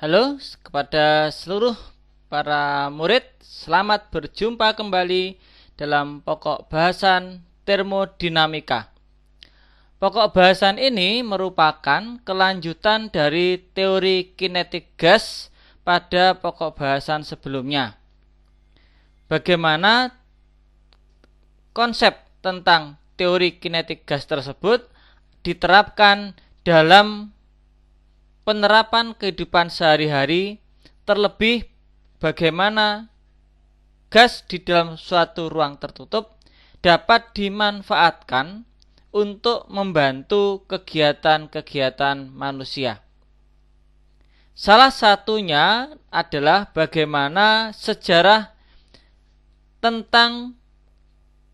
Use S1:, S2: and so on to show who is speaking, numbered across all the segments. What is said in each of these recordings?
S1: Halo kepada seluruh para murid, selamat berjumpa kembali dalam pokok bahasan termodinamika. Pokok bahasan ini merupakan kelanjutan dari teori kinetik gas pada pokok bahasan sebelumnya. Bagaimana konsep tentang teori kinetik gas tersebut diterapkan dalam penerapan kehidupan sehari-hari, terlebih bagaimana gas di dalam suatu ruang tertutup dapat dimanfaatkan untuk membantu kegiatan-kegiatan manusia. Salah satunya adalah bagaimana sejarah tentang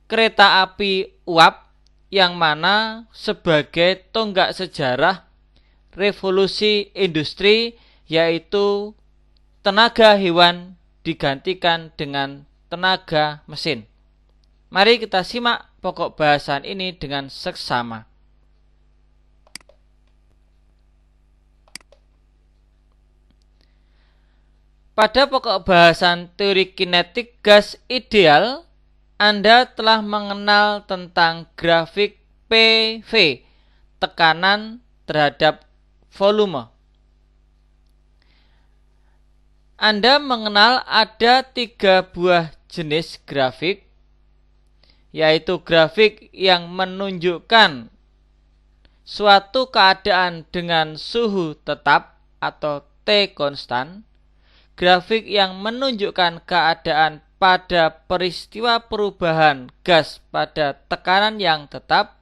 S1: kereta api uap yang mana sebagai tonggak sejarah revolusi industri, yaitu tenaga hewan digantikan dengan tenaga mesin. Mari kita simak pokok bahasan ini dengan seksama. Pada pokok bahasan teori kinetik gas ideal, Anda telah mengenal tentang grafik PV, tekanan terhadap volume. Anda mengenal ada 3 buah jenis grafik, yaitu grafik yang menunjukkan suatu keadaan dengan suhu tetap atau T konstan, grafik yang menunjukkan keadaan pada peristiwa perubahan gas pada tekanan yang tetap,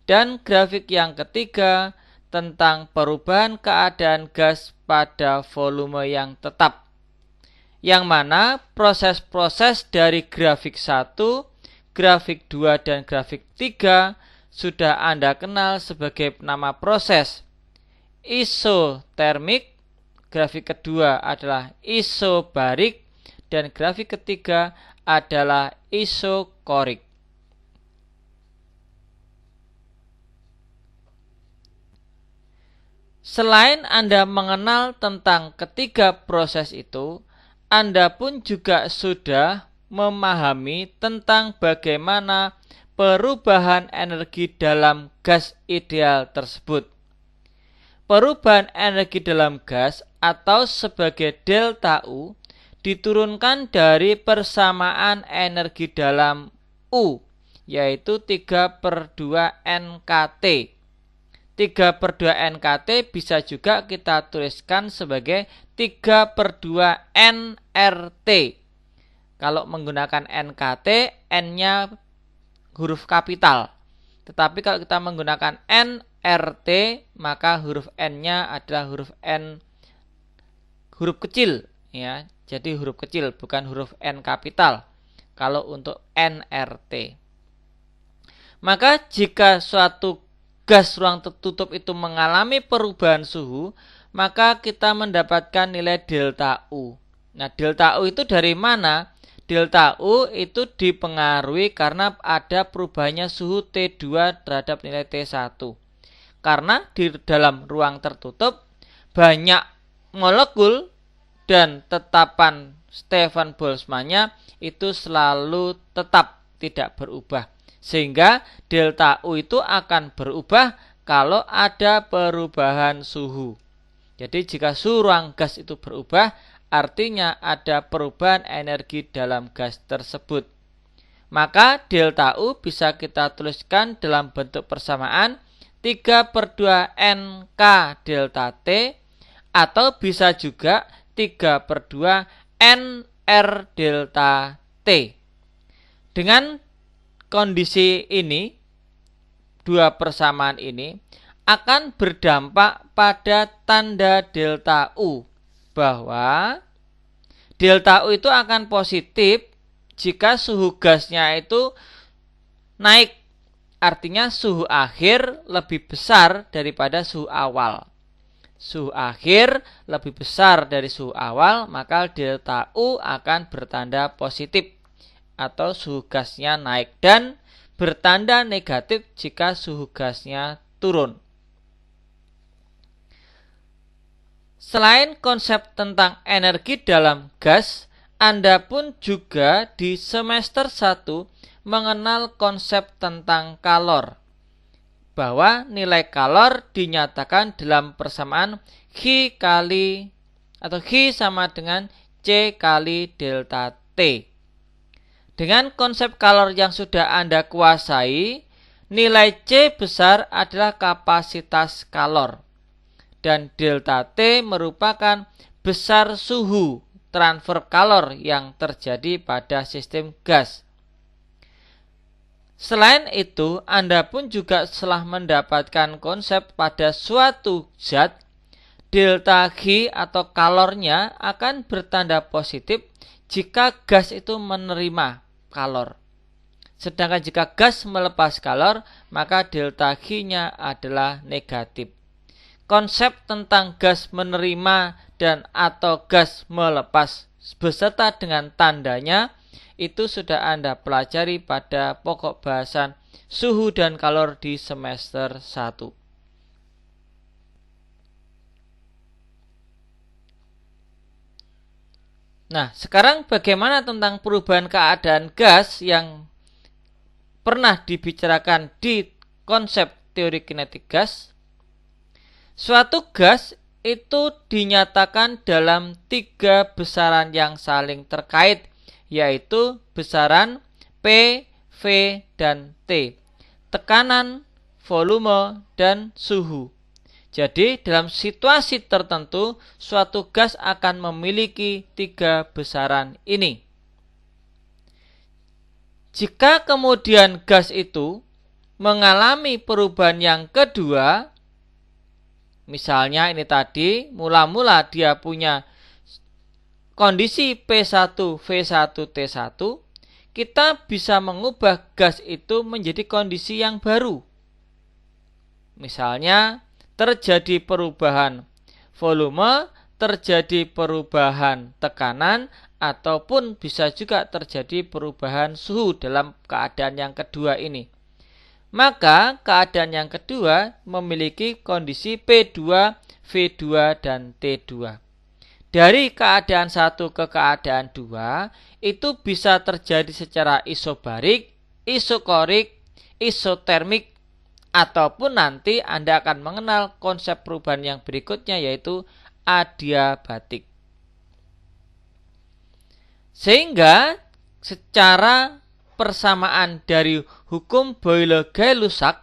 S1: dan grafik yang ketiga tentang perubahan keadaan gas pada volume yang tetap, yang mana proses-proses dari grafik 1, grafik 2, dan grafik 3 sudah Anda kenal sebagai nama proses isotermik, grafik kedua adalah isobarik, dan grafik ketiga adalah isokorik. Selain Anda mengenal tentang ketiga proses itu, Anda pun juga sudah memahami tentang bagaimana perubahan energi dalam gas ideal tersebut. Perubahan energi dalam gas atau sebagai delta U diturunkan dari persamaan energi dalam U, yaitu 3/2 NKT. 3/2 NKT bisa juga kita tuliskan sebagai 3/2 nRT. Kalau menggunakan NKT, N-nya huruf kapital. Tetapi kalau kita menggunakan nRT, maka huruf N-nya adalah huruf N huruf kecil, ya. Jadi huruf kecil, bukan huruf N kapital kalau untuk nRT. Maka jika suatu gas ruang tertutup itu mengalami perubahan suhu, maka kita mendapatkan nilai delta U. Nah, delta U itu dari mana? Delta U itu dipengaruhi karena ada perubahannya suhu T2 terhadap nilai T1. Karena di dalam ruang tertutup banyak molekul dan tetapan Stefan Boltzmann-nya itu selalu tetap tidak berubah. Sehingga delta U itu akan berubah kalau ada perubahan suhu. Jadi jika suhu ruang gas itu berubah, artinya ada perubahan energi dalam gas tersebut. Maka delta U bisa kita tuliskan dalam bentuk persamaan 3/2 NK delta T, atau bisa juga 3/2 NR delta T. Dengan kondisi ini, dua persamaan ini akan berdampak pada tanda delta U, bahwa delta U itu akan positif jika suhu gasnya itu naik, artinya suhu akhir lebih besar daripada suhu awal. Suhu akhir lebih besar dari suhu awal, maka delta U akan bertanda positif atau suhu gasnya naik, dan bertanda negatif jika suhu gasnya turun. Selain konsep tentang energi dalam gas, Anda pun juga di semester 1 mengenal konsep tentang kalor, bahwa nilai kalor dinyatakan dalam persamaan Q kali atau Q sama dengan C kali delta T. Dengan konsep kalor yang sudah Anda kuasai, nilai C besar adalah kapasitas kalor dan delta T merupakan besar suhu transfer kalor yang terjadi pada sistem gas. Selain itu, Anda pun juga telah mendapatkan konsep pada suatu zat, delta G atau kalornya akan bertanda positif jika gas itu menerima kalor. Sedangkan jika gas melepas kalor, maka delta G-nya adalah negatif. Konsep tentang gas menerima dan atau gas melepas beserta dengan tandanya itu sudah Anda pelajari pada pokok bahasan suhu dan kalor di semester 1. Nah, sekarang bagaimana tentang perubahan keadaan gas yang pernah dibicarakan di konsep teori kinetik gas? Suatu gas itu dinyatakan dalam 3 besaran yang saling terkait, yaitu besaran P, V, dan T, tekanan, volume, dan suhu. Jadi dalam situasi tertentu suatu gas akan memiliki 3 besaran ini. Jika kemudian gas itu mengalami perubahan yang kedua, misalnya ini tadi, mula-mula dia punya kondisi P1, V1, T1, kita bisa mengubah gas itu menjadi kondisi yang baru. Misalnya, terjadi perubahan volume, terjadi perubahan tekanan, ataupun bisa juga terjadi perubahan suhu dalam keadaan yang kedua ini. Maka keadaan yang kedua memiliki kondisi P2, V2, dan T2. Dari keadaan 1 ke keadaan 2 itu bisa terjadi secara isobarik, isokorik, isotermik, ataupun nanti Anda akan mengenal konsep perubahan yang berikutnya yaitu adiabatik. Sehingga secara persamaan dari hukum Boyle-Gay-Lussac,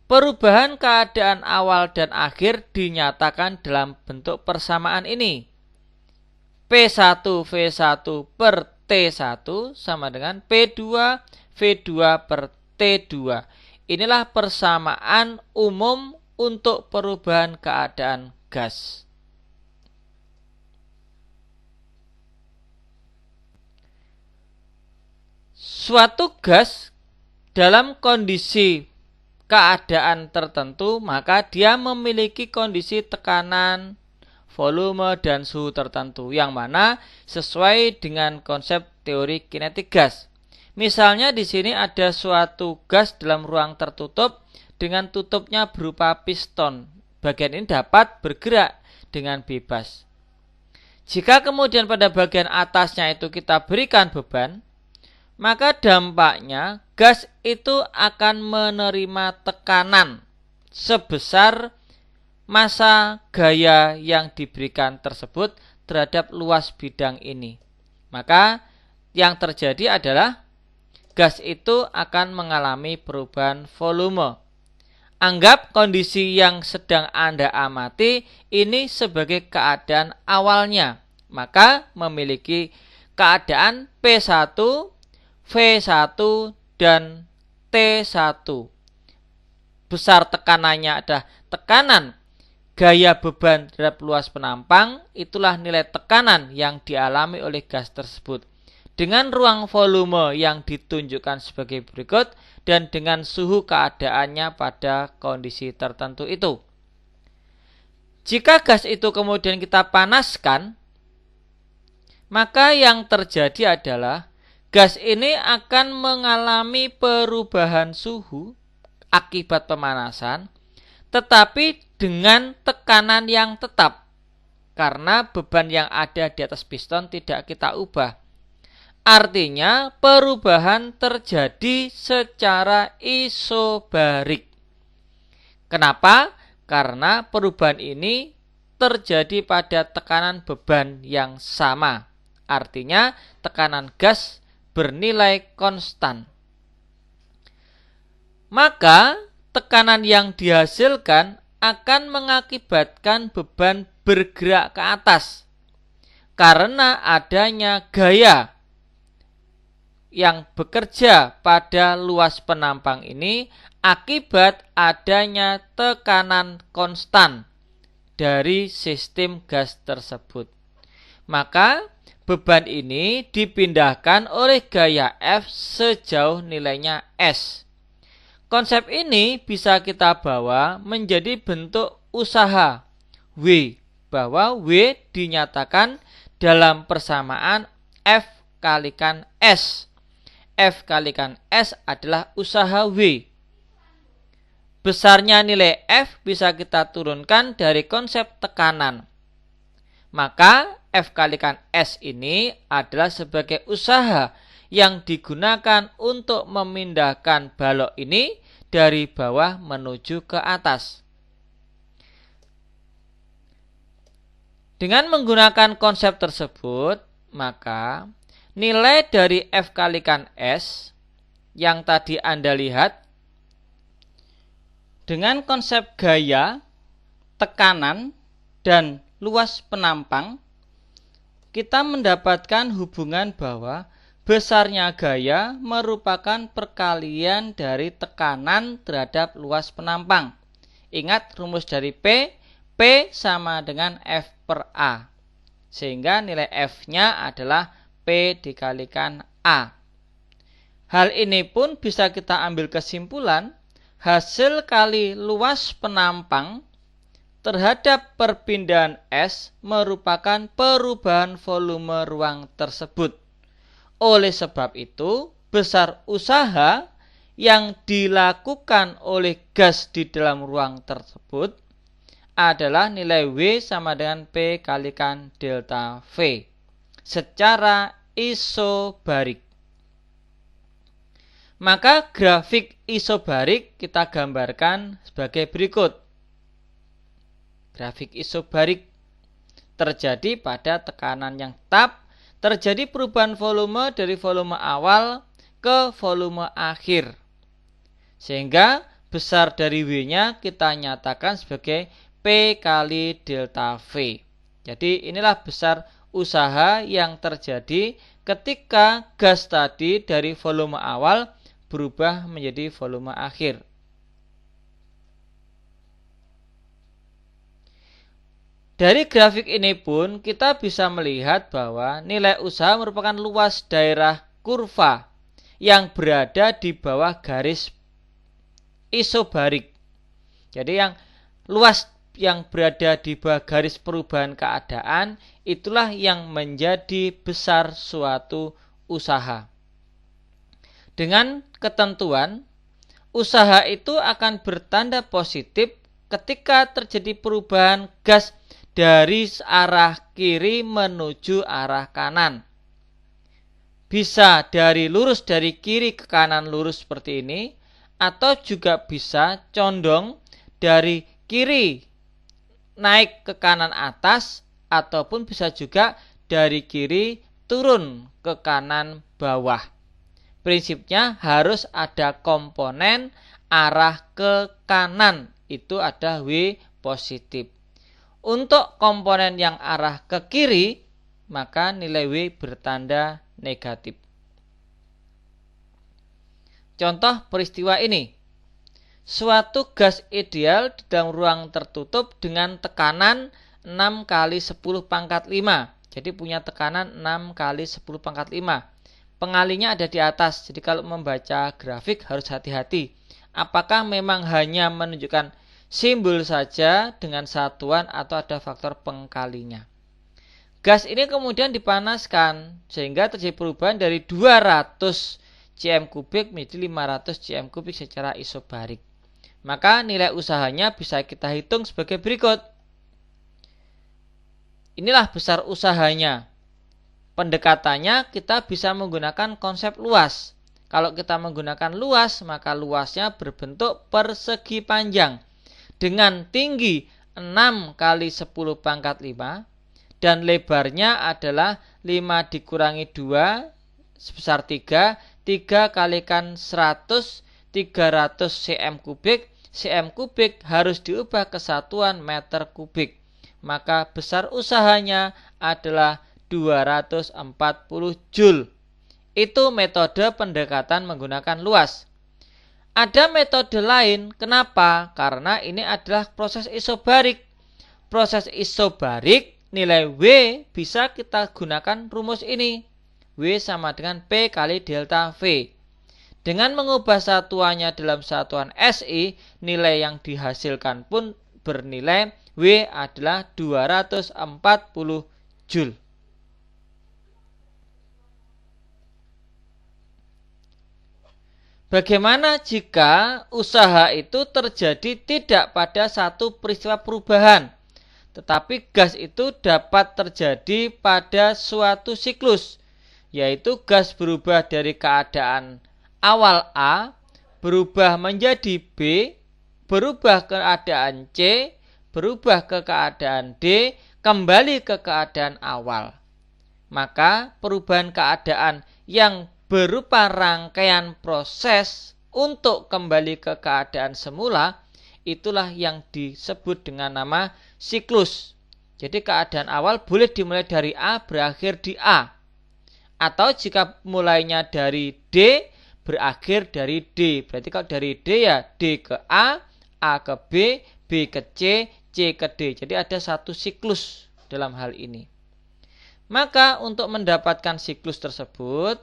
S1: perubahan keadaan awal dan akhir dinyatakan dalam bentuk persamaan ini. P1 V1 per T1 sama dengan P2 V2 per T2. Inilah persamaan umum untuk perubahan keadaan gas. Suatu gas dalam kondisi keadaan tertentu maka dia memiliki kondisi tekanan, volume, dan suhu tertentu yang mana sesuai dengan konsep teori kinetik gas. Misalnya di sini ada suatu gas dalam ruang tertutup dengan tutupnya berupa piston. Bagian ini dapat bergerak dengan bebas. Jika kemudian pada bagian atasnya itu kita berikan beban, maka dampaknya gas itu akan menerima tekanan sebesar massa gaya yang diberikan tersebut terhadap luas bidang ini. Maka yang terjadi adalah gas itu akan mengalami perubahan volume. Anggap kondisi yang sedang Anda amati ini sebagai keadaan awalnya. Maka memiliki keadaan P1, V1, dan T1. Besar tekanannya adalah tekanan gaya beban terhadap luas penampang, itulah nilai tekanan yang dialami oleh gas tersebut. Dengan ruang volume yang ditunjukkan sebagai berikut dan dengan suhu keadaannya pada kondisi tertentu itu. Jika gas itu kemudian kita panaskan, maka yang terjadi adalah gas ini akan mengalami perubahan suhu akibat pemanasan, tetapi dengan tekanan yang tetap. karena beban yang ada di atas piston tidak kita ubah. Artinya perubahan terjadi secara isobarik. Kenapa? Karena perubahan ini terjadi pada tekanan beban yang sama. Artinya tekanan gas bernilai konstan. Maka tekanan yang dihasilkan akan mengakibatkan beban bergerak ke atas karena adanya gaya yang bekerja pada luas penampang ini akibat adanya tekanan konstan dari sistem gas tersebut. Maka beban ini dipindahkan oleh gaya F sejauh nilainya S. Konsep ini bisa kita bawa menjadi bentuk usaha W, bahwa W dinyatakan dalam persamaan F kalikan S. F kalikan S adalah usaha W. Besarnya nilai F bisa kita turunkan dari konsep tekanan. Maka F kalikan S ini adalah sebagai usaha yang digunakan untuk memindahkan balok ini dari bawah menuju ke atas. Dengan menggunakan konsep tersebut, maka nilai dari F kalikan S yang tadi Anda lihat dengan konsep gaya, tekanan, dan luas penampang, kita mendapatkan hubungan bahwa besarnya gaya merupakan perkalian dari tekanan terhadap luas penampang. Ingat rumus dari P sama dengan F per A. Sehingga nilai F-nya adalah P dikalikan A. Hal ini pun bisa kita ambil kesimpulan, hasil kali luas penampang terhadap perpindahan S merupakan perubahan volume ruang tersebut. Oleh sebab itu, besar usaha yang dilakukan oleh gas di dalam ruang tersebut adalah nilai W sama dengan P kalikan delta V secara isobarik. Maka grafik isobarik kita gambarkan sebagai berikut. Grafik isobarik terjadi pada tekanan yang tetap, terjadi perubahan volume dari volume awal ke volume akhir. Sehingga besar dari W-nya kita nyatakan sebagai P kali delta V. Jadi inilah besar usaha yang terjadi ketika gas tadi dari volume awal berubah menjadi volume akhir. Dari grafik ini pun kita bisa melihat bahwa nilai usaha merupakan luas daerah kurva yang berada di bawah garis isobarik. Jadi yang luas yang berada di bawah garis perubahan keadaan itulah yang menjadi besar suatu usaha. Dengan ketentuan, usaha itu akan bertanda positif ketika terjadi perubahan gas dari arah kiri menuju arah kanan. Bisa lurus dari kiri ke kanan lurus seperti ini, atau juga bisa condong dari kiri naik ke kanan atas, ataupun bisa juga dari kiri turun ke kanan bawah. Prinsipnya harus ada komponen arah ke kanan, itu ada W positif. Untuk komponen yang arah ke kiri, maka nilai W bertanda negatif. Contoh peristiwa ini. Suatu gas ideal di dalam ruang tertutup dengan tekanan 6 kali 10 pangkat 5. Jadi punya tekanan 6 kali 10 pangkat 5. Pengalinya ada di atas. Jadi kalau membaca grafik harus hati-hati. Apakah memang hanya menunjukkan simbol saja dengan satuan atau ada faktor pengkalinya. Gas ini kemudian dipanaskan sehingga terjadi perubahan dari 200 cm kubik menjadi 500 cm kubik secara isobarik. Maka nilai usahanya bisa kita hitung sebagai berikut. Inilah besar usahanya. Pendekatannya kita bisa menggunakan konsep luas. Kalau kita menggunakan luas, maka luasnya berbentuk persegi panjang dengan tinggi 6 kali 10 pangkat 5 dan lebarnya adalah 5 dikurangi 2 sebesar 3, 3 kalikan 100, 300 cm kubik. Cm kubik harus diubah ke satuan meter kubik. Maka besar usahanya adalah 240 Joule. Itu metode pendekatan menggunakan luas. Ada metode lain, kenapa? Karena ini adalah proses isobarik. Proses isobarik, nilai W bisa kita gunakan rumus ini. W sama dengan P kali delta V. Dengan mengubah satuannya dalam satuan SI, nilai yang dihasilkan pun bernilai W adalah 240 Joule. Bagaimana jika usaha itu terjadi tidak pada satu peristiwa perubahan, tetapi gas itu dapat terjadi pada suatu siklus, yaitu gas berubah dari keadaan awal A, berubah menjadi B, berubah ke keadaan C, berubah ke keadaan D, kembali ke keadaan awal. Maka perubahan keadaan yang berupa rangkaian proses untuk kembali ke keadaan semula, itulah yang disebut dengan nama siklus. Jadi keadaan awal boleh dimulai dari A berakhir di A. Atau jika mulainya dari D berakhir dari D. Berarti kalau dari D ya D ke A ke B, B ke C, C ke D. Jadi ada satu siklus dalam hal ini. Maka untuk mendapatkan siklus tersebut,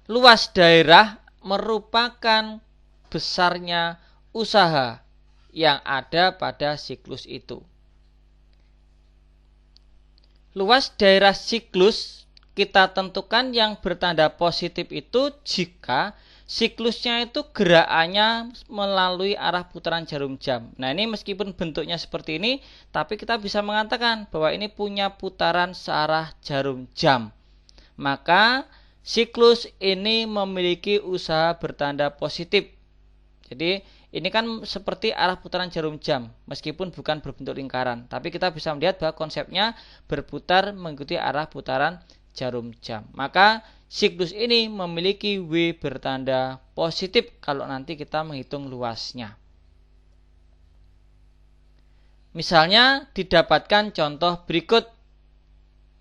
S1: luas daerah merupakan besarnya usaha yang ada pada siklus itu. Luas daerah siklus kita tentukan yang bertanda positif itu jika siklusnya itu gerakannya melalui arah putaran jarum jam. Nah, ini meskipun bentuknya seperti ini, tapi kita bisa mengatakan bahwa ini punya putaran searah jarum jam. Maka siklus ini memiliki usaha bertanda positif. Jadi ini kan seperti arah putaran jarum jam, meskipun bukan berbentuk lingkaran. Tapi kita bisa melihat bahwa konsepnya berputar mengikuti arah putaran jarum jam. Maka siklus ini memiliki W bertanda positif kalau nanti kita menghitung luasnya. Misalnya didapatkan contoh berikut.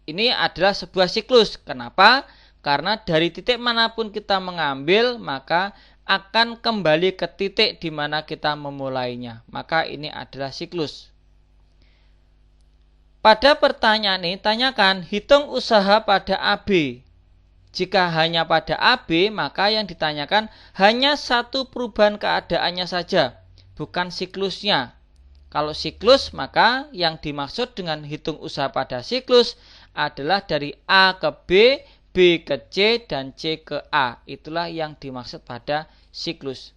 S1: Ini adalah sebuah siklus. Kenapa? Karena dari titik manapun kita mengambil, maka akan kembali ke titik di mana kita memulainya. Maka ini adalah siklus. Pada pertanyaan ini, tanyakan hitung usaha pada AB. Jika hanya pada AB, maka yang ditanyakan hanya satu perubahan keadaannya saja, bukan siklusnya. Kalau siklus, maka yang dimaksud dengan hitung usaha pada siklus adalah dari A ke B, B ke C, dan C ke A. Itulah yang dimaksud pada siklus.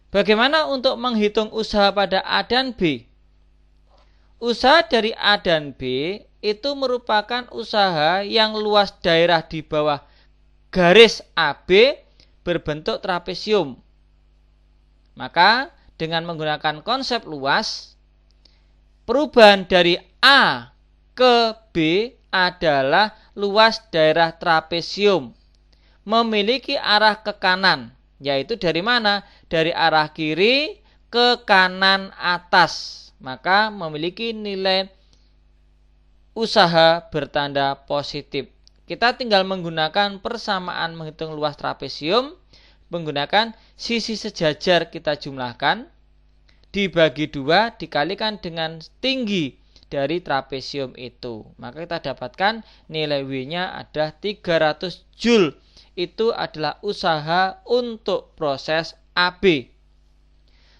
S1: Bagaimana untuk menghitung usaha pada A dan B? Usaha dari A dan B itu merupakan usaha yang luas daerah di bawah garis AB berbentuk trapesium. Maka dengan menggunakan konsep luas, perubahan dari A ke B adalah luas daerah trapesium memiliki arah ke kanan, yaitu dari mana? Dari arah kiri ke kanan atas. Maka memiliki nilai usaha bertanda positif. Kita tinggal menggunakan persamaan menghitung luas trapesium, menggunakan sisi sejajar kita jumlahkan, dibagi 2 dikalikan dengan tinggi dari trapesium itu. Maka kita dapatkan nilai W-nya ada 300 Joule. Itu adalah usaha untuk proses AB.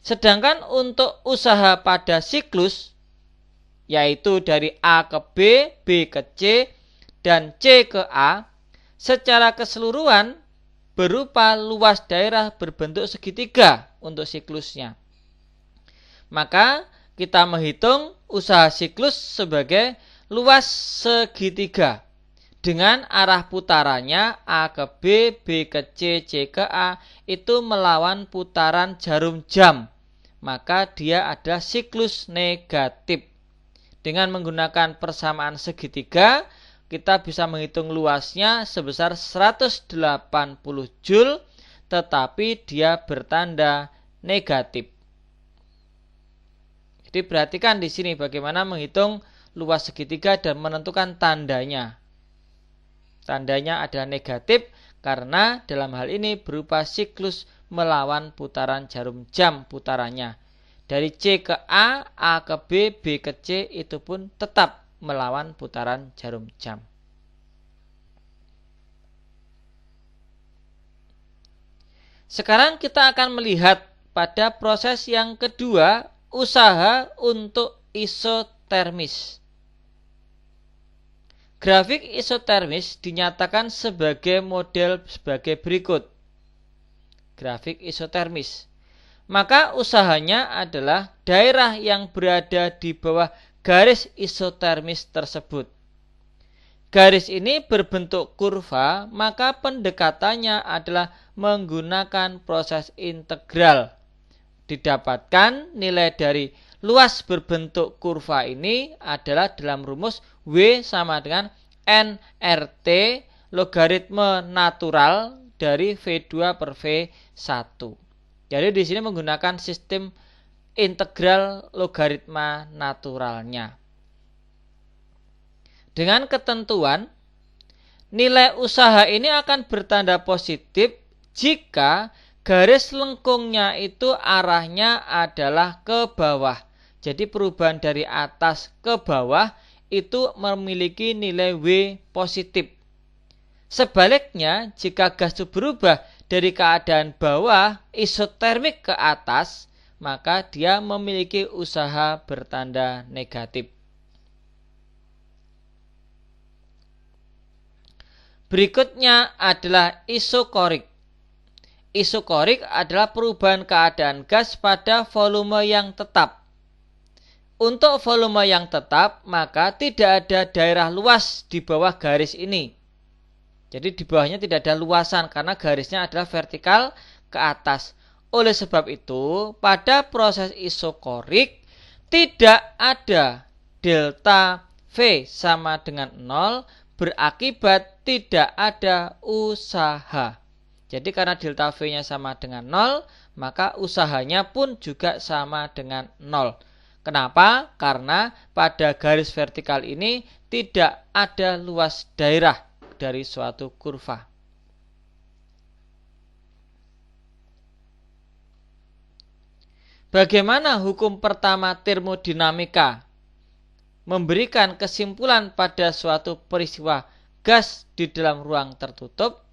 S1: Sedangkan untuk usaha pada siklus, yaitu dari A ke B, B ke C, dan C ke A, secara keseluruhan berupa luas daerah berbentuk segitiga untuk siklusnya. Maka kita menghitung usaha siklus sebagai luas segitiga dengan arah putarannya A ke B, B ke C, C ke A itu melawan putaran jarum jam, maka dia adalah siklus negatif. Dengan menggunakan persamaan segitiga, kita bisa menghitung luasnya sebesar 180 Joule, tetapi dia bertanda negatif. Jadi perhatikan di sini bagaimana menghitung luas segitiga dan menentukan tandanya. Tandanya adalah negatif karena dalam hal ini berupa siklus melawan putaran jarum jam putarannya. Dari C ke A, A ke B, B ke C itu pun tetap melawan putaran jarum jam. Sekarang kita akan melihat pada proses yang kedua, usaha untuk isotermis. Grafik isotermis dinyatakan sebagai model sebagai berikut. Grafik isotermis. Maka usahanya adalah daerah yang berada di bawah garis isotermis tersebut. Garis ini berbentuk kurva, maka pendekatannya adalah menggunakan proses integral. Didapatkan nilai dari luas berbentuk kurva ini adalah dalam rumus W sama dengan nRT logaritma natural dari V2 per V1. Jadi di sini menggunakan sistem integral logaritma naturalnya. Dengan ketentuan nilai usaha ini akan bertanda positif jika garis lengkungnya itu arahnya adalah ke bawah. Jadi perubahan dari atas ke bawah itu memiliki nilai W positif. Sebaliknya, jika gas itu berubah dari keadaan bawah isotermik ke atas, maka dia memiliki usaha bertanda negatif. Berikutnya adalah isokorik. Isokorik adalah perubahan keadaan gas pada volume yang tetap. Untuk volume yang tetap, maka tidak ada daerah luas di bawah garis ini. Jadi di bawahnya tidak ada luasan karena garisnya adalah vertikal ke atas. Oleh sebab itu, pada proses isokorik tidak ada delta V sama dengan 0, berakibat tidak ada usaha. Jadi karena delta V-nya sama dengan 0, maka usahanya pun juga sama dengan 0. Kenapa? Karena pada garis vertikal ini tidak ada luas daerah dari suatu kurva. Bagaimana hukum pertama termodinamika memberikan kesimpulan pada suatu peristiwa gas di dalam ruang tertutup?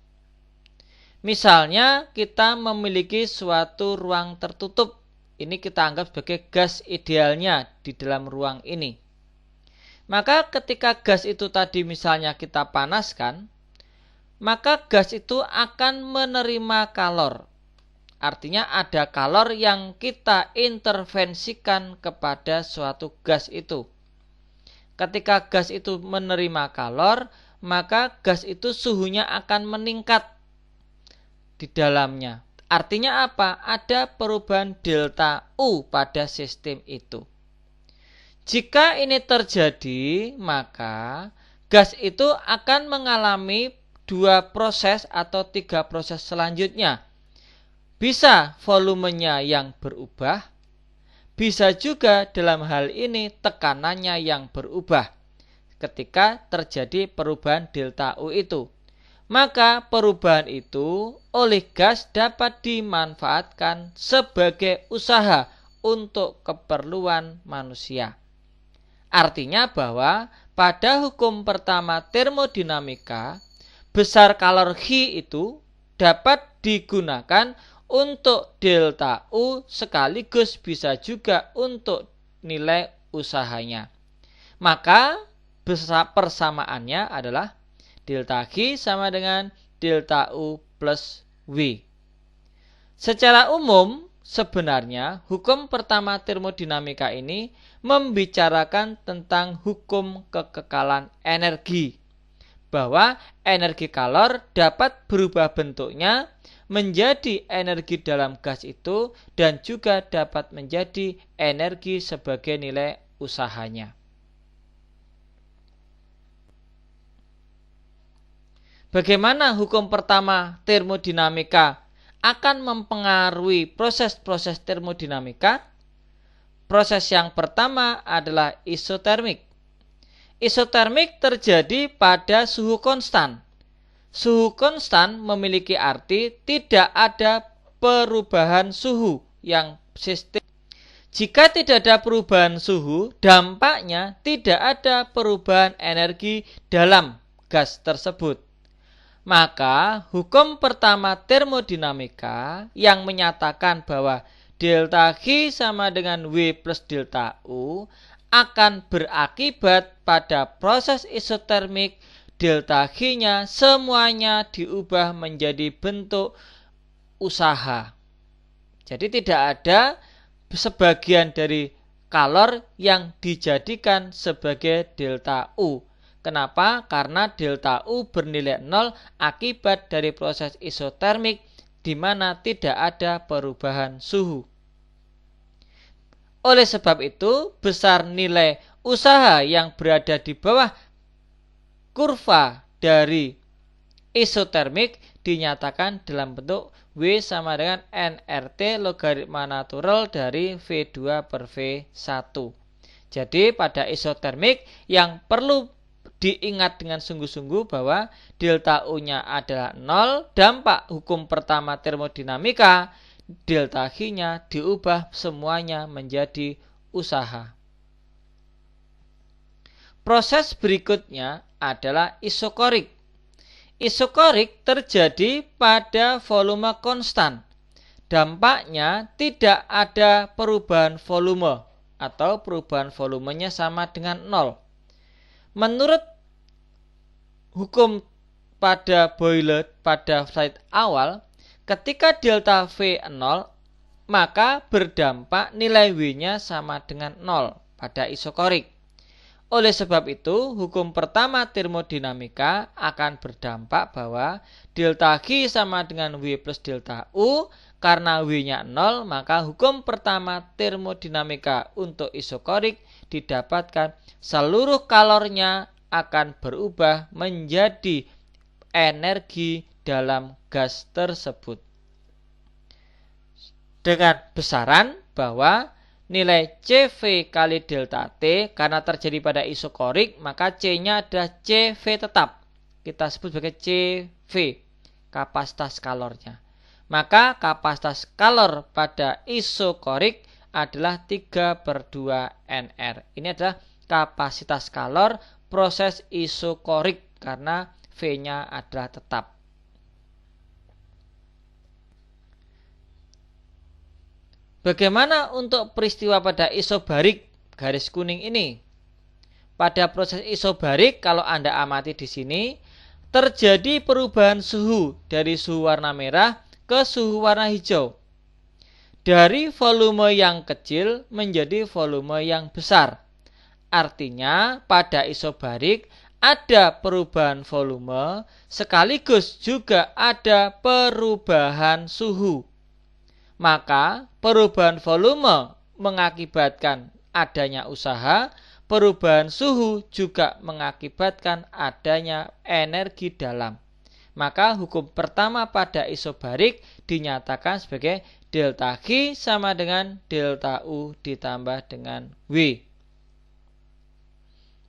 S1: Misalnya kita memiliki suatu ruang tertutup. Ini kita anggap sebagai gas idealnya di dalam ruang ini. Maka ketika gas itu tadi misalnya kita panaskan, maka gas itu akan menerima kalor. Artinya ada kalor yang kita intervensikan kepada suatu gas itu. Ketika gas itu menerima kalor, maka gas itu suhunya akan meningkat di dalamnya. Artinya apa? Ada perubahan delta U pada sistem itu. Jika ini terjadi, maka gas itu akan mengalami 2 proses atau 3 proses selanjutnya. Bisa volumenya yang berubah, bisa juga dalam hal ini tekanannya yang berubah ketika terjadi perubahan delta U itu. Maka perubahan itu oleh gas dapat dimanfaatkan sebagai usaha untuk keperluan manusia. Artinya bahwa pada hukum pertama termodinamika, besar kalor H itu dapat digunakan untuk delta U sekaligus bisa juga untuk nilai usahanya. Maka persamaannya adalah delta G sama dengan delta U plus W. Secara umum, sebenarnya hukum pertama termodinamika ini membicarakan tentang hukum kekekalan energi, bahwa energi kalor dapat berubah bentuknya menjadi energi dalam gas itu dan juga dapat menjadi energi sebagai nilai usahanya. Bagaimana hukum pertama termodinamika akan mempengaruhi proses-proses termodinamika? Proses yang pertama adalah isotermik. Isotermik terjadi pada suhu konstan. Suhu konstan memiliki arti tidak ada perubahan suhu yang sistem. Jika tidak ada perubahan suhu, dampaknya tidak ada perubahan energi dalam gas tersebut. Maka hukum pertama termodinamika yang menyatakan bahwa delta G sama dengan W plus delta U akan berakibat pada proses isotermik delta G-nya semuanya diubah menjadi bentuk usaha. Jadi tidak ada sebagian dari kalor yang dijadikan sebagai delta U. Kenapa? Karena delta U bernilai 0 akibat dari proses isotermik di mana tidak ada perubahan suhu. Oleh sebab itu, besar nilai usaha yang berada di bawah kurva dari isotermik dinyatakan dalam bentuk W sama dengan nRT logaritma natural dari V2 per V1. Jadi pada isotermik yang perlu diingat dengan sungguh-sungguh bahwa delta U-nya adalah 0, dampak hukum pertama termodinamika, delta G-nya diubah semuanya menjadi usaha. Proses berikutnya adalah isokorik. Isokorik terjadi pada volume konstan. Dampaknya tidak ada perubahan volume atau perubahan volumenya sama dengan 0. Menurut hukum pada boiler pada slide awal, ketika delta V 0, maka berdampak nilai W-nya sama dengan 0 pada isokorik. Oleh sebab itu, hukum pertama termodinamika akan berdampak bahwa delta G sama dengan W plus delta U. Karena W-nya 0, maka hukum pertama termodinamika untuk isokorik didapatkan seluruh kalornya akan berubah menjadi energi dalam gas tersebut. Dengan besaran bahwa nilai CV kali delta T karena terjadi pada isokorik, maka C-nya adalah CV tetap. Kita sebut sebagai CV, kapasitas kalornya. Maka kapasitas kalor pada isokorik adalah 3/2 NR. Ini adalah kapasitas kalor proses isokorik karena V-nya adalah tetap. Bagaimana untuk peristiwa pada isobarik garis kuning ini? Pada proses isobarik, kalau Anda amati di sini, terjadi perubahan suhu dari suhu warna merah ke suhu warna hijau. Dari volume yang kecil menjadi volume yang besar. Artinya pada isobarik ada perubahan volume sekaligus juga ada perubahan suhu. Maka perubahan volume mengakibatkan adanya usaha, perubahan suhu juga mengakibatkan adanya energi dalam. Maka hukum pertama pada isobarik dinyatakan sebagai delta G sama dengan delta U ditambah dengan W.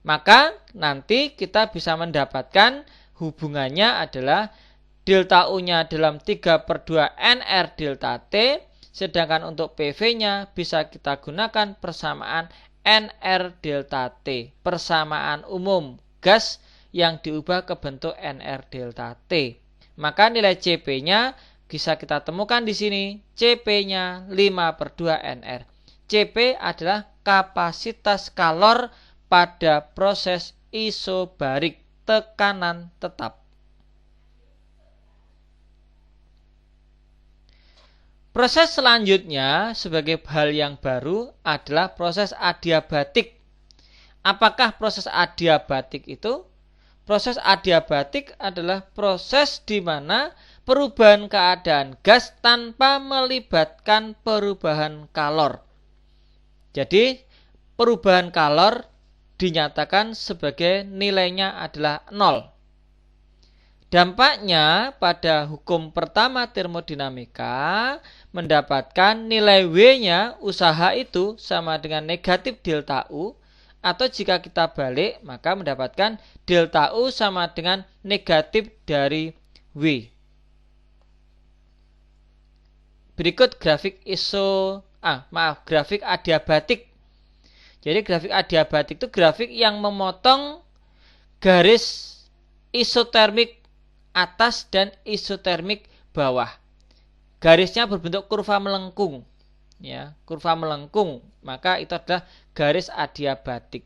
S1: Maka nanti kita bisa mendapatkan hubungannya adalah delta U-nya dalam 3/2 NR delta T, sedangkan untuk PV-nya bisa kita gunakan persamaan NR delta T, persamaan umum gas yang diubah ke bentuk NR delta T. Maka nilai CP-nya bisa kita temukan di sini, CP-nya 5/2 NR. CP adalah kapasitas kalor pada proses isobarik tekanan tetap. Proses selanjutnya sebagai hal yang baru adalah proses adiabatik. Apakah proses adiabatik itu? Proses adiabatik adalah proses di mana perubahan keadaan gas tanpa melibatkan perubahan kalor. Jadi perubahan kalor dinyatakan sebagai nilainya adalah 0. Dampaknya pada hukum pertama termodinamika mendapatkan nilai W-nya usaha itu sama dengan negatif delta U, atau jika kita balik maka mendapatkan delta U sama dengan negatif dari W. Berikut grafik grafik adiabatik. Jadi grafik adiabatik itu grafik yang memotong garis isotermik atas dan isotermik bawah. Garisnya berbentuk kurva melengkung, ya, kurva melengkung. Maka itu adalah garis adiabatik.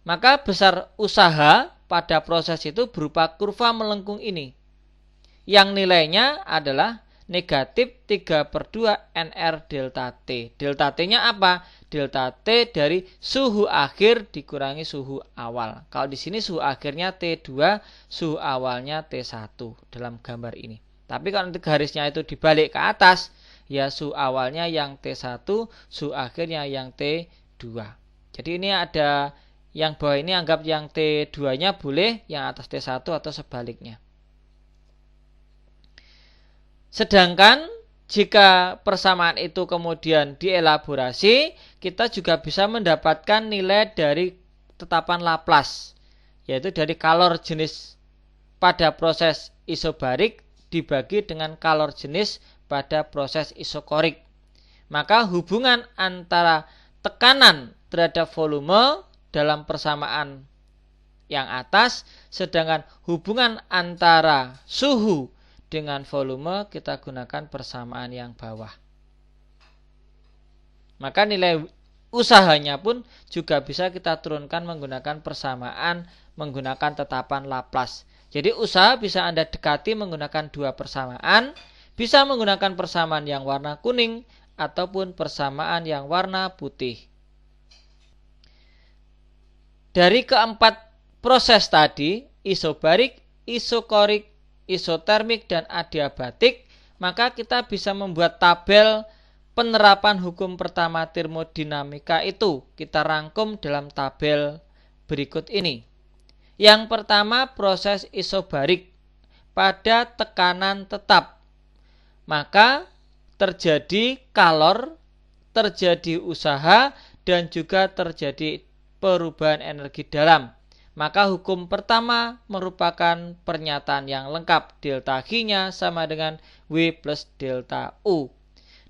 S1: Maka besar usaha pada proses itu berupa kurva melengkung ini, yang nilainya adalah negatif 3/2 NR delta T. Delta T-nya apa? Delta T dari suhu akhir dikurangi suhu awal. Kalau di sini suhu akhirnya T2, suhu awalnya T1 dalam gambar ini. Tapi kalau nanti garisnya itu dibalik ke atas, ya suhu awalnya yang T1, suhu akhirnya yang T2. Jadi ini ada yang bawah ini anggap yang T2-nya boleh, yang atas T1 atau sebaliknya. Sedangkan jika persamaan itu kemudian dielaborasi, kita juga bisa mendapatkan nilai dari tetapan Laplace, yaitu dari kalor jenis pada proses isobarik dibagi dengan kalor jenis pada proses isokorik. Maka hubungan antara tekanan terhadap volume dalam persamaan yang atas, sedangkan hubungan antara suhu dengan volume kita gunakan persamaan yang bawah. Maka nilai usahanya pun juga bisa kita turunkan menggunakan persamaan menggunakan tetapan Laplace. Jadi usaha bisa Anda dekati menggunakan dua persamaan, bisa menggunakan persamaan yang warna kuning ataupun persamaan yang warna putih. Dari keempat proses tadi, isobarik, isokorik, isotermik, dan adiabatik, maka kita bisa membuat tabel penerapan hukum pertama termodinamika itu. Kita rangkum dalam tabel berikut ini. Yang pertama, proses isobarik pada tekanan tetap, maka terjadi kalor, terjadi usaha, dan juga terjadi perubahan energi dalam. Maka hukum pertama merupakan pernyataan yang lengkap. Delta G-nya sama dengan W plus delta U.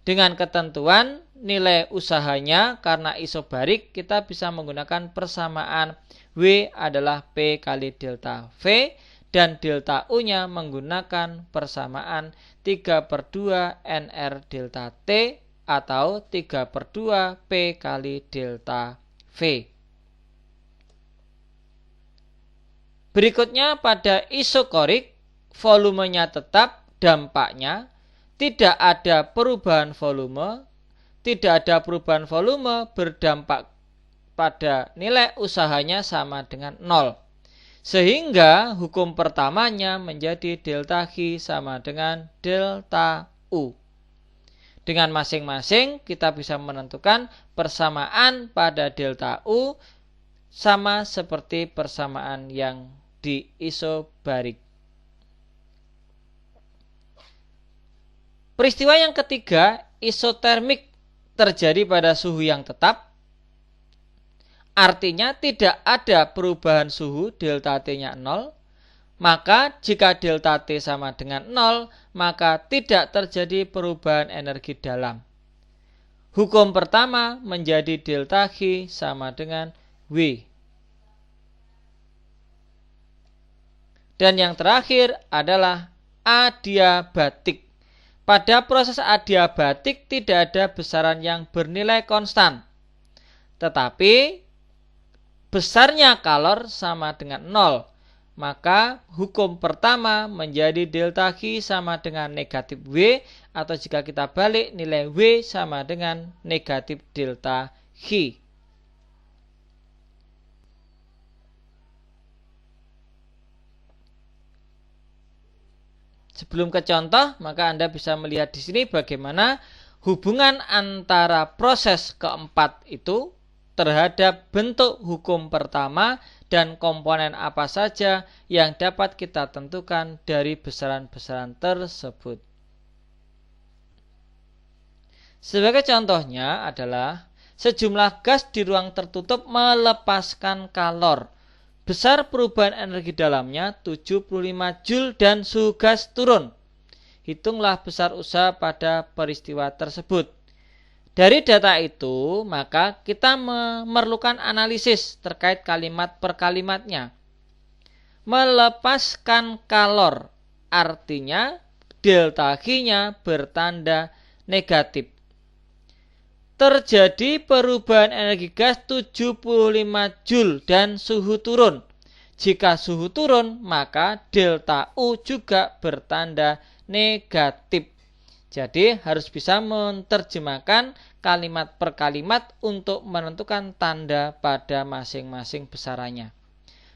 S1: Dengan ketentuan nilai usahanya karena isobarik kita bisa menggunakan persamaan W adalah P kali delta V, dan delta U-nya menggunakan persamaan 3/2 NR delta T atau 3/2 P kali delta V. Berikutnya pada isokorik, volumenya tetap, dampaknya tidak ada perubahan volume. Tidak ada perubahan volume berdampak pada nilai usahanya sama dengan 0. Sehingga hukum pertamanya menjadi delta G sama dengan delta U. Dengan masing-masing kita bisa menentukan persamaan pada delta U sama seperti persamaan yang di isobarik. Peristiwa yang ketiga, isotermik, terjadi pada suhu yang tetap. Artinya tidak ada perubahan suhu, delta T-nya 0. Maka jika delta T sama dengan 0, maka tidak terjadi perubahan energi dalam. Hukum pertama menjadi delta G sama dengan W. Dan yang terakhir adalah adiabatik. Pada proses adiabatik tidak ada besaran yang bernilai konstan, tetapi besarnya kalor sama dengan 0. maka hukum pertama menjadi delta G sama dengan negatif W, atau jika kita balik nilai W sama dengan negatif delta G. Sebelum ke contoh, maka Anda bisa melihat di sini bagaimana hubungan antara proses keempat itu terhadap bentuk hukum pertama dan komponen apa saja yang dapat kita tentukan dari besaran-besaran tersebut. Sebagai contohnya adalah sejumlah gas di ruang tertutup melepaskan kalor. Besar perubahan energi dalamnya 75 Joule dan suhu gas turun. Hitunglah besar usaha pada peristiwa tersebut. Dari data itu, maka kita memerlukan analisis terkait kalimat per kalimatnya. Melepaskan kalor, artinya delta G-nya bertanda negatif. Terjadi perubahan energi gas 75 Joule dan suhu turun. Jika suhu turun, maka delta U juga bertanda negatif. Jadi harus bisa menerjemahkan kalimat per kalimat untuk menentukan tanda pada masing-masing besarannya.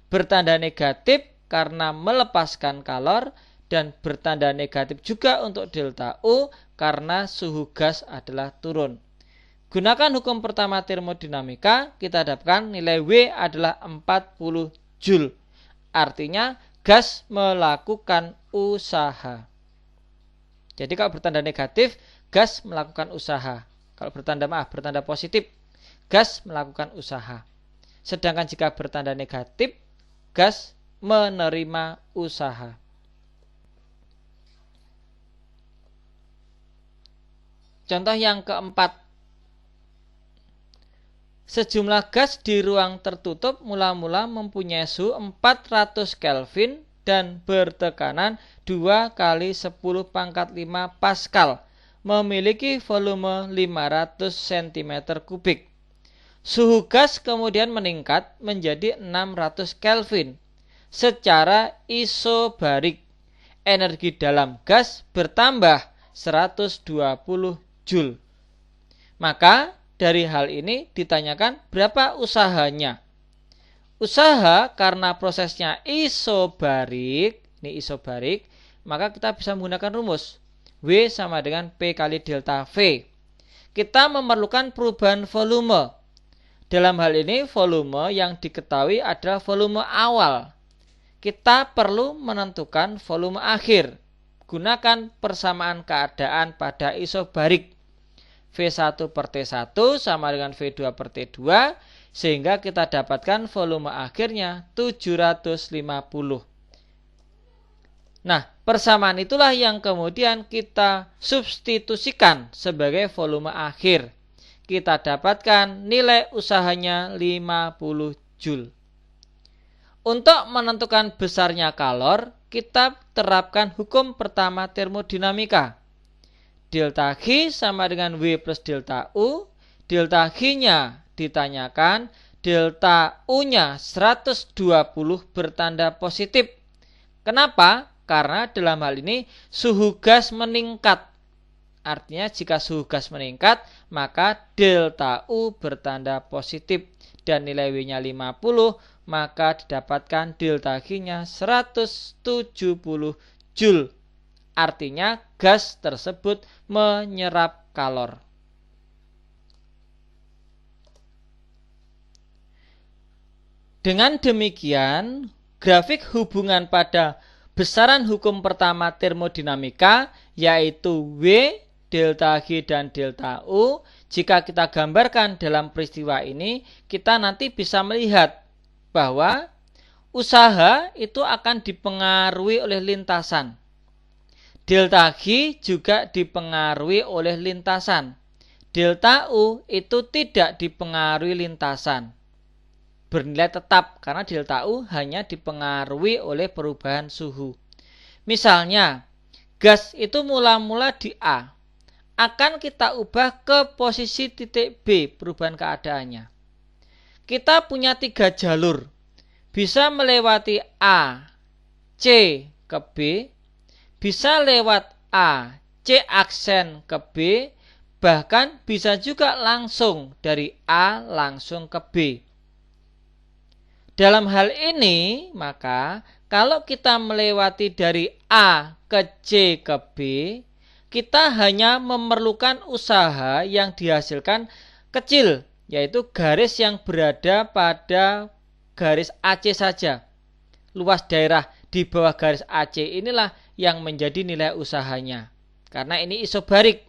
S1: Bertanda negatif karena melepaskan kalor dan bertanda negatif juga untuk delta U karena suhu gas adalah turun. Gunakan hukum pertama termodinamika, kita dapatkan nilai W adalah 40 Joule. Artinya gas melakukan usaha. Jadi kalau bertanda negatif, gas melakukan usaha. Kalau bertanda positif, gas melakukan usaha. Sedangkan jika bertanda negatif, gas menerima usaha. Contoh yang keempat. Sejumlah gas di ruang tertutup mula-mula mempunyai suhu 400 Kelvin dan bertekanan 2 kali 10⁵ Pascal, memiliki volume 500 cm3. Suhu gas kemudian meningkat menjadi 600 Kelvin. Secara isobarik, energi dalam gas bertambah 120 Joule. Maka dari hal ini ditanyakan berapa usahanya. Usaha karena prosesnya isobarik, maka kita bisa menggunakan rumus W sama dengan P kali delta V. Kita memerlukan perubahan volume. Dalam hal ini volume yang diketahui adalah volume awal. Kita perlu menentukan volume akhir. Gunakan persamaan keadaan pada isobarik. V1 per T1 sama dengan V2 per T2, sehingga kita dapatkan volume akhirnya 750. Nah, persamaan itulah yang kemudian kita substitusikan sebagai volume akhir. Kita dapatkan nilai usahanya 50 Joule. Untuk menentukan besarnya kalor, kita terapkan hukum pertama termodinamika. Delta G sama dengan W plus delta U. Delta G-nya ditanyakan, delta U-nya 120 bertanda positif. Kenapa? Karena dalam hal ini suhu gas meningkat. Artinya jika suhu gas meningkat, maka delta U bertanda positif. Dan nilai W-nya 50, maka didapatkan delta G-nya 170 Joule. Artinya gas tersebut menyerap kalor. Dengan demikian, grafik hubungan pada besaran hukum pertama termodinamika, yaitu W, delta G, dan delta U, jika kita gambarkan dalam peristiwa ini, kita nanti bisa melihat bahwa usaha itu akan dipengaruhi oleh lintasan. Delta G juga dipengaruhi oleh lintasan. Delta U itu tidak dipengaruhi lintasan. Bernilai tetap karena delta U hanya dipengaruhi oleh perubahan suhu. Misalnya, gas itu mula-mula di A. Akan kita ubah ke posisi titik B perubahan keadaannya. Kita punya 3 jalur. bisa melewati A, C ke B, bisa lewat A, C aksen ke B, bahkan bisa juga langsung dari A langsung ke B. Dalam hal ini, maka kalau kita melewati dari A ke C ke B, kita hanya memerlukan usaha yang dihasilkan kecil, yaitu garis yang berada pada garis AC saja. Luas daerah di bawah garis AC inilah yang menjadi nilai usahanya. Karena ini isobarik.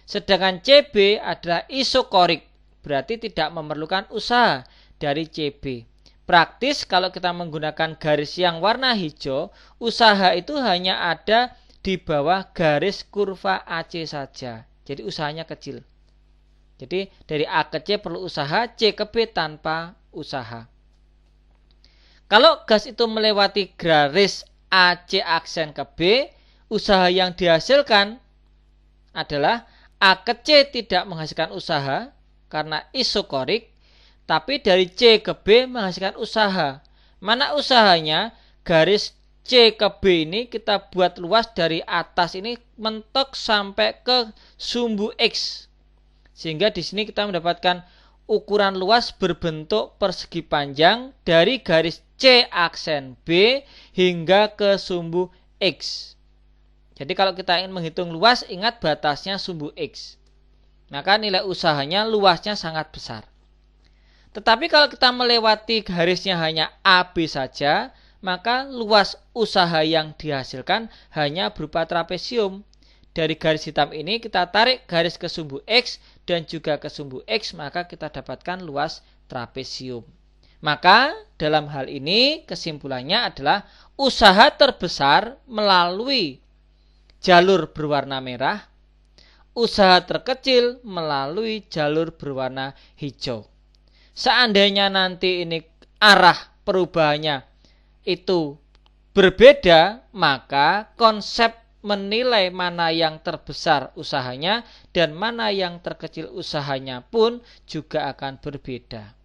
S1: Sedangkan CB adalah isokorik, berarti tidak memerlukan usaha dari CB. Praktis kalau kita menggunakan garis yang warna hijau, usaha itu hanya ada di bawah garis kurva AC saja. Jadi usahanya kecil. Jadi dari A ke C perlu usaha, C ke B tanpa usaha. Kalau gas itu melewati garis AC aksen ke B, usaha yang dihasilkan adalah A ke C tidak menghasilkan usaha karena isokorik, tapi dari C ke B menghasilkan usaha. Mana usahanya? Garis C ke B ini kita buat luas dari atas ini mentok sampai ke sumbu X. Sehingga di sini kita mendapatkan ukuran luas berbentuk persegi panjang dari garis C aksen B hingga ke sumbu X. Jadi kalau kita ingin menghitung luas, ingat batasnya sumbu X. Maka nilai usahanya luasnya sangat besar. Tetapi kalau kita melewati garisnya hanya AB saja, maka luas usaha yang dihasilkan hanya berupa trapesium. Dari garis hitam ini kita tarik garis ke sumbu X dan juga ke sumbu X, maka kita dapatkan luas trapesium. Maka dalam hal ini kesimpulannya adalah usaha terbesar melalui jalur berwarna merah, usaha terkecil melalui jalur berwarna hijau. Seandainya nanti ini arah perubahannya itu berbeda, maka konsep menilai mana yang terbesar usahanya dan mana yang terkecil usahanya pun juga akan berbeda.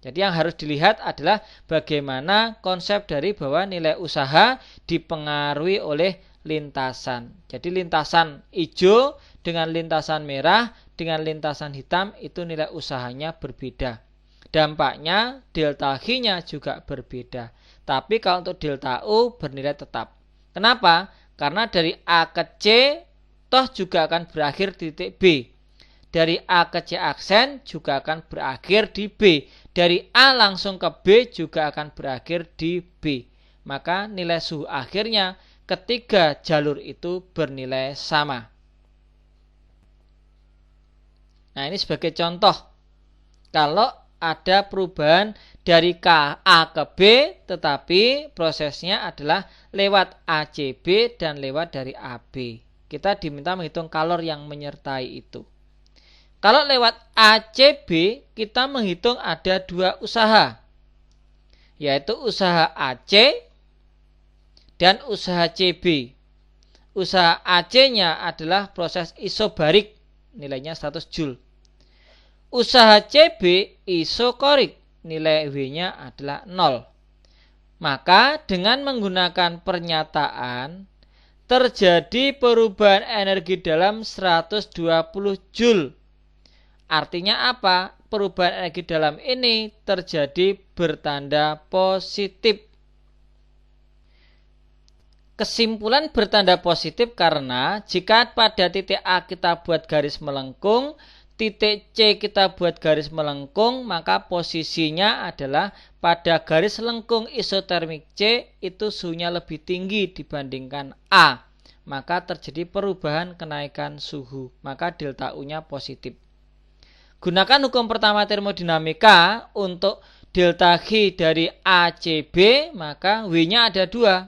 S1: Jadi yang harus dilihat adalah bagaimana konsep dari bahwa nilai usaha dipengaruhi oleh lintasan. Jadi lintasan hijau dengan lintasan merah dengan lintasan hitam itu nilai usahanya berbeda. Dampaknya delta H-nya juga berbeda. Tapi kalau untuk delta U bernilai tetap. Kenapa? Karena dari A ke C toh juga akan berakhir di titik B. Dari A ke C aksen juga akan berakhir di B. Dari A langsung ke B juga akan berakhir di B. Maka nilai suhu akhirnya ketiga jalur itu bernilai sama. Nah, ini sebagai contoh. Kalau ada perubahan dari A ke B, tetapi prosesnya adalah lewat ACB dan lewat dari AB. Kita diminta menghitung kalor yang menyertai itu. Kalau lewat ACB, kita menghitung ada dua usaha, yaitu usaha AC dan usaha CB. Usaha AC-nya adalah proses isobarik, nilainya 100 Joule. Usaha CB isokorik, nilai W-nya adalah 0. Maka dengan menggunakan pernyataan terjadi perubahan energi dalam 120 Joule. Artinya apa? Perubahan energi dalam ini terjadi bertanda positif. Kesimpulan bertanda positif karena jika pada titik A kita buat garis melengkung, titik C kita buat garis melengkung, maka posisinya adalah pada garis lengkung isotermik C itu suhunya lebih tinggi dibandingkan A. Maka terjadi perubahan kenaikan suhu, maka delta U-nya positif. Gunakan hukum pertama termodinamika untuk delta H dari ACB, maka W-nya ada dua,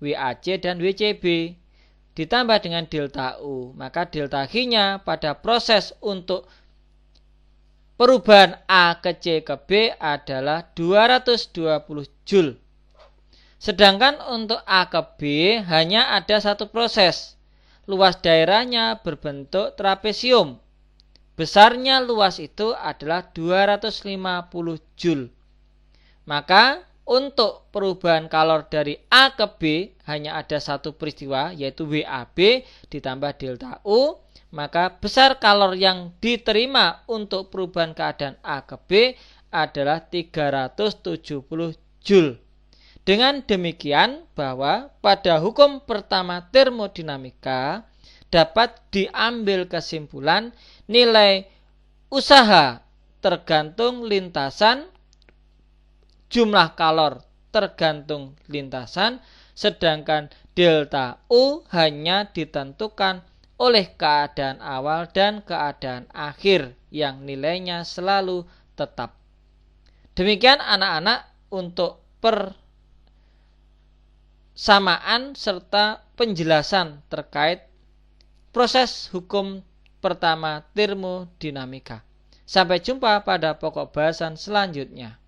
S1: WAC dan WCB. Ditambah dengan delta U, maka delta H-nya pada proses untuk perubahan A ke C ke B adalah 220 Joule. Sedangkan untuk A ke B hanya ada satu proses. Luas daerahnya berbentuk trapesium. Besarnya luas itu adalah 250 Joule. Maka untuk perubahan kalor dari A ke B hanya ada satu peristiwa, yaitu WAB ditambah delta U, maka besar kalor yang diterima untuk perubahan keadaan A ke B adalah 370 Joule. Dengan demikian bahwa pada hukum pertama termodinamika dapat diambil kesimpulan nilai usaha tergantung lintasan, jumlah kalor tergantung lintasan, sedangkan delta U hanya ditentukan oleh keadaan awal dan keadaan akhir yang nilainya selalu tetap. Demikian anak-anak untuk persamaan serta penjelasan terkait proses hukum pertama termodinamika. Sampai jumpa pada pokok bahasan selanjutnya.